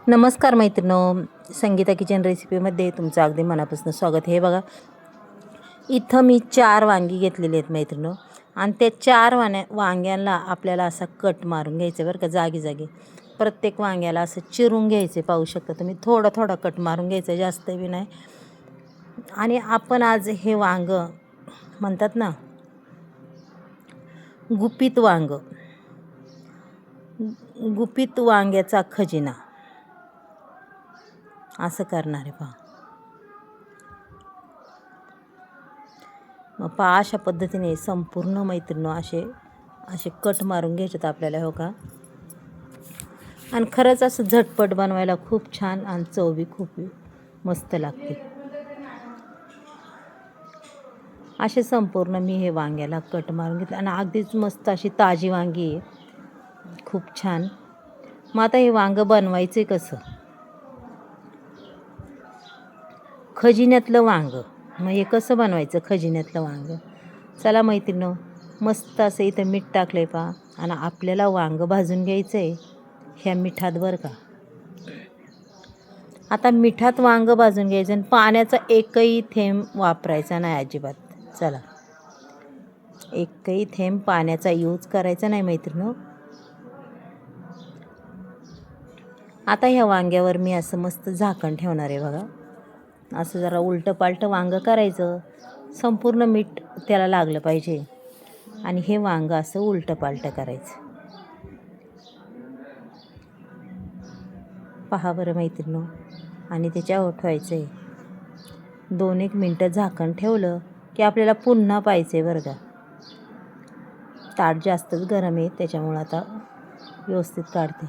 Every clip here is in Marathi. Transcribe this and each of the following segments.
नमस्कार मैत्रिणो, संगीता किचन रेसिपीमध्ये तुमचं अगदी मनापासून स्वागत. हे बघा, इथं मी 4 वांगी घेतलेली आहेत मैत्रिणो, आणि त्या 4 वांग्यांना आपल्याला असा कट मारून घ्यायचं बरं का, जागी जागी. प्रत्येक वांग्याला असं चिरून घ्यायचे. पाहू शकता तुम्ही, थोडा थोडा कट मारून घ्यायचं, जास्त बी नाही. आणि आपण आज हे वांगं म्हणतात ना, गुपित वांग्याचा खजिना असं करणार आहे पहा. मग पहा, अशा पद्धतीने संपूर्ण मैत्रिणी असे कट मारून घ्यायच्यात आपल्याला, हो का. आणि खरंच असं झटपट बनवायला खूप छान, आणि चव बी खूप मस्त लागते. असे संपूर्ण मी हे वांग्याला कट मारून घेतलं, आणि अगदीच मस्त अशी ताजी वांगी आहे, खूप छान. मग आता हे वांगं बनवायचं कसं, खजिन्यातलं वांगं. मग हे कसं बनवायचं खजिन्यातलं वांगं, चला मैत्रिणो. मस्त असं इथं मीठ टाकलं आहे पहा, आणि आपल्याला वांगं भाजून घ्यायचं आहे ह्या मिठात बरं का. आता मिठात वांगं भाजून घ्यायचं, आणि पाण्याचा एकही थेंब वापरायचा नाही अजिबात. चला, एकही थेंब पाण्याचा यूज करायचा नाही मैत्रिणो. आता ह्या वांग्यावर मी असं मस्त झाकण ठेवणार आहे बघा. असं जरा उलटं पालटं वांगं करायचं, संपूर्ण मीठ त्याला लागलं पाहिजे, आणि हे वांगं असं उलटं पालटं करायचं. पहा बरं मैत्रिणो, आणि त्याच्यावर ठेवायचं आहे. 2-1 मिनटं झाकण ठेवलं की आपल्याला पुन्हा पाहिजे बरं का. ताट जास्तच गरम आहे, त्याच्यामुळं आता व्यवस्थित काढते.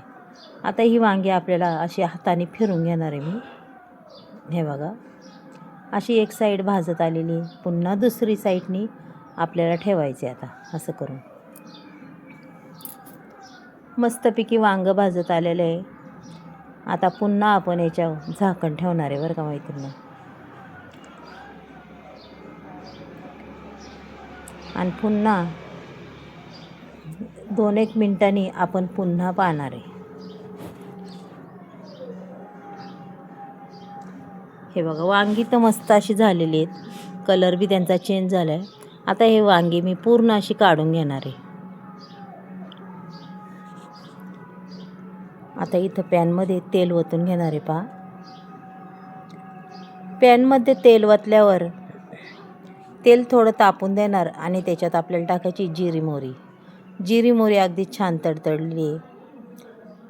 आता ही वांगी आपल्याला अशी हाताने फिरून घेणार आहे मी. हे बघा, अशी एक साईड भाजत आलेली, पुन्हा दुसरी साईडनी आपल्याला ठेवायचे. आता असं करून मस्तपैकी वांगं भाजत आलेलं आहे. आता पुन्हा आपण याच्यावर झाकण ठेवणार आहे बरं का मैत्रिणी. आणि पुन्हा 2-1 मिनटांनी आपण पुन्हा पाहणार आहे. हे बघा, वांगी तर मस्त अशी झालेली आहेत, कलर बी त्यांचा चेंज झाला आहे. आता हे वांगी मी पूर्ण अशी काढून घेणार आहे. आता इथं पॅनमध्ये तेल ओतून घेणार आहे पहा. पॅनमध्ये तेल ओतल्यावर तेल थोडं तापून देणार, आणि त्याच्यात आपल्याला टाकायची जिरी मोहरी अगदी छान तडतडली आहे.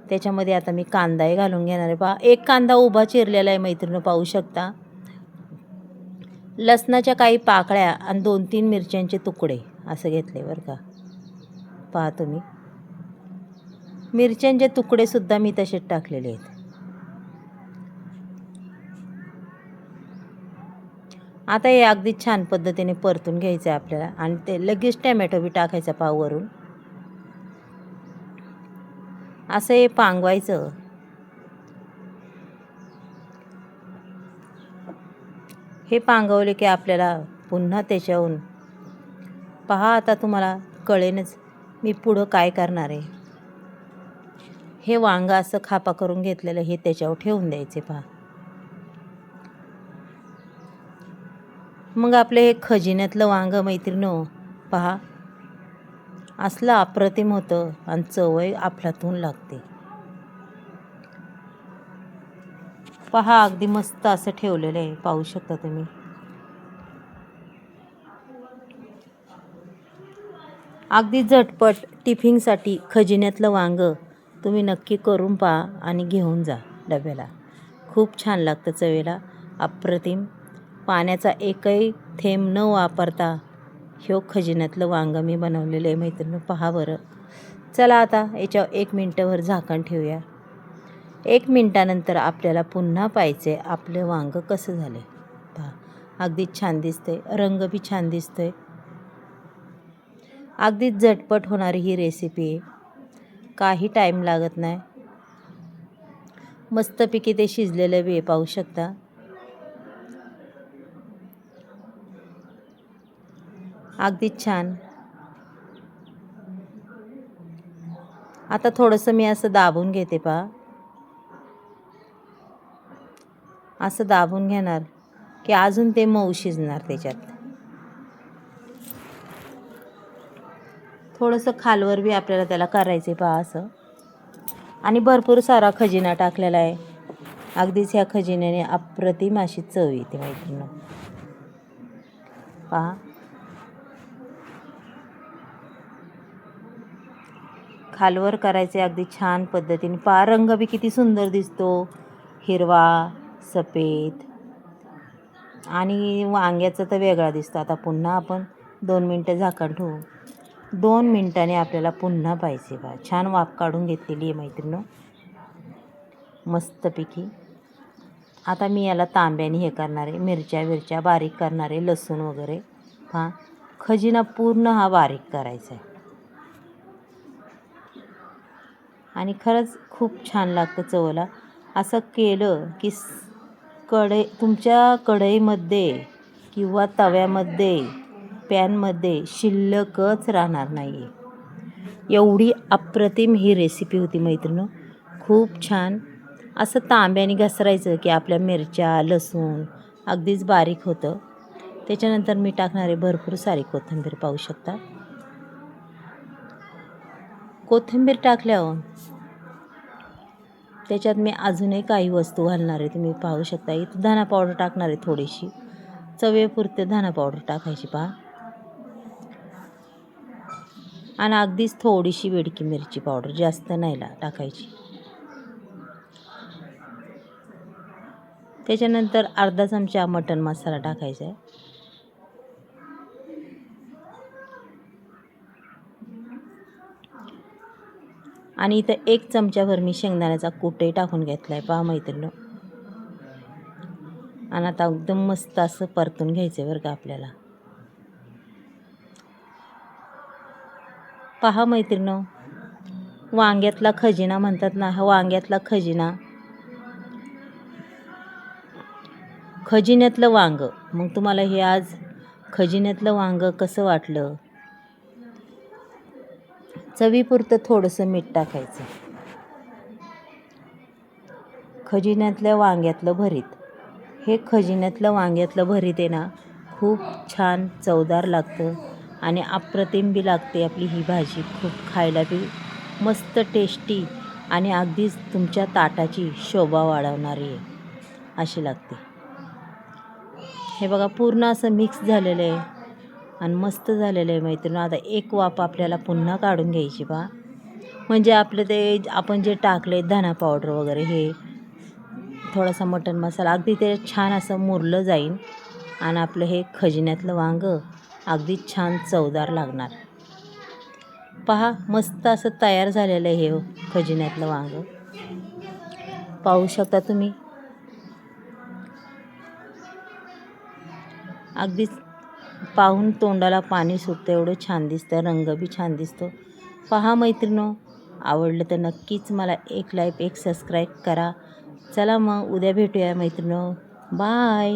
त्याच्यामध्ये आता मी कांदाही घालून घेणार आहे पहा. एक कांदा उभा चिरलेला आहे मैत्रिणी, पाहू शकता. लसणाच्या काही पाकळ्या आणि 2-3 मिरच्यांचे तुकडे असं घेतले बरं का. पहा तुम्ही, मिरच्यांचे तुकडेसुद्धा मी तसेच टाकलेले आहेत. आता हे अगदी छान पद्धतीने परतून घ्यायचं आहे आपल्याला, आणि ते लगेच टॅमॅटो बी टाकायचा पाव वरून. असं हे पांगवायचं. हे पांगवले की आपल्याला पुन्हा त्याच्याहून पहा, आता तुम्हाला कळेनच मी पुढं काय करणार आहे. हे वांगं असं खापा करून घेतलेलं हे त्याच्यावर ठेवून द्यायचे पहा. मग आपलं हे खजिन्यातलं वांगं मैत्रिणो पहा, असलं अप्रतिम होतं, आणि चवही अफलातून लागते. पहा, अगदी मस्त असं ठेवलेलं आहे, पाहू शकता तुम्ही. अगदी झटपट टिफिनसाठी खजिन्यातलं वांगं तुम्ही नक्की करून पहा, आणि घेऊन जा डब्याला. खूप छान लागतं, चवेला अप्रतिम. पाण्याचा एकही थेंब न वापरता ह्यो खजिन्यातलं वांगं मी बनवलेलं आहे मैत्रिणी. पहा बरं. चला, आता याच्यावर 1 मिनटावर झाकण ठेवूया. 1 मिनटानंतर आपल्याला पुन्हा पाहायचं आपलं वांगं कसं झालं आहे. पहा, अगदी छान दिसतंय, रंग बी छान दिसतोय. अगदी झटपट होणारी ही रेसिपी आहे, काही टाईम लागत नाही. मस्तपैकी ते शिजलेलं बी आहे, पाहू शकता. अगदी छान. आता थोडंसं मी असं दाबून घेते पहा. असं दाबून घेणार की अजून ते मऊ शिजणार. त्याच्यात थोडंसं खालवर बी आपल्याला त्याला करायचं आहे पहा असं. आणि भरपूर सारा खजिना टाकलेला आहे. अगदीच ह्या खजिन्याने अप्रतिम अशी चव येते मैत्रिणी. पहा खालवर करायचे अगदी छान पद्धतीने. पहा रंग बी किती सुंदर दिसतो, हिरवा सफेद. आणि वांग्याचा तर वेगळा दिसतो. आता पुन्हा आपण 2 मिनटं झाकण ठेवू. 2 मिनटाने आपल्याला पुन्हा पाहिजे बा. छान वाफ काढून घेतलेली आहे मैत्रिणी मस्तपैकी. आता मी याला तांब्याने हे करणार आहे. मिरच्या बारीक करणार आहे, लसूण वगैरे. पहा खजिना पूर्ण हा बारीक करायचा आहे. आणि खरंच खूप छान लागतं चवला. असं केलं की तुमच्या कढईमध्ये किंवा तव्यामध्ये पॅनमध्ये शिल्लकच राहणार नाही आहे. एवढी अप्रतिम ही रेसिपी होती मैत्रिणी. खूप छान. असं तांब्याने घसरायचं की आपल्या मिरच्या लसूण अगदीच बारीक होतं. त्याच्यानंतर मी टाकणार आहे भरपूर सारी कोथिंबीर. पाहू शकता कोथिंबीर टाकल्यावर त्याच्यात मी अजूनही काही वस्तू घालणार आहे. तुम्ही पाहू शकता इथं धना पावडर टाकणार आहे थोडीशी. चवेपुरते धना पावडर टाकायची पहा. आणि अगदीच थोडीशी बेडकी मिरची पावडर, जास्त नाही टाकायची. त्याच्यानंतर अर्धा चमचा मटण मसाला टाकायचा आहे. आणि इथं 1 चमचाभर मी शेंगदाण्याचा कूटही टाकून घेतला आहे पहा मैत्रिणी. आणि आता एकदम मस्त असं परतून घ्यायचं आहे बरं का आपल्याला. पहा मैत्रिणी वांग्यातला खजिना म्हणतात ना, हा वांग्यातला खजिना. खजिन्यातलं वांग. मग तुम्हाला हे आज खजिन्यातलं वांग कसं वाटलं? चवीपुरतं थोडंसं मीठ टाकायचं. खजिन्यातल्या वांग्यातलं भरीत. हे खजिन्यातलं वांग्यातलं भरीत आहे ना, खूप छान चवदार लागतं आणि अप्रतिम बी लागते आपली ही भाजी. खूप खायला बी मस्त टेस्टी आणि अगदीच तुमच्या ताटाची शोभा वाढवणारी आहे अशी लागते. हे बघा पूर्ण असं मिक्स झालेलं आहे आणि मस्त झालेलं आहे मैत्रिणी. आता एक वाफ आपल्याला पुन्हा काढून घ्यायची पहा. म्हणजे आपलं ते आपण जे टाकले धना पावडर वगैरे हे थोडासा मटण मसाला अगदी ते छान असं मुरलं जाईल आणि आपलं हे खजिन्यातलं वांगं अगदी छान चवदार लागणार. पहा मस्त असं तयार झालेलं आहे हे खजिन्यातलं वांगं. पाहू शकता तुम्ही. अगदीच पाहून तोंडाला पाणी सुटतं एवढं छान दिसतं. रंग बी छान दिसतो. पहा मैत्रिणो आवडलं तर नक्कीच मला एक लाईक एक सबस्क्राईब करा. चला मग उद्या भेटूया मैत्रिणो. बाय.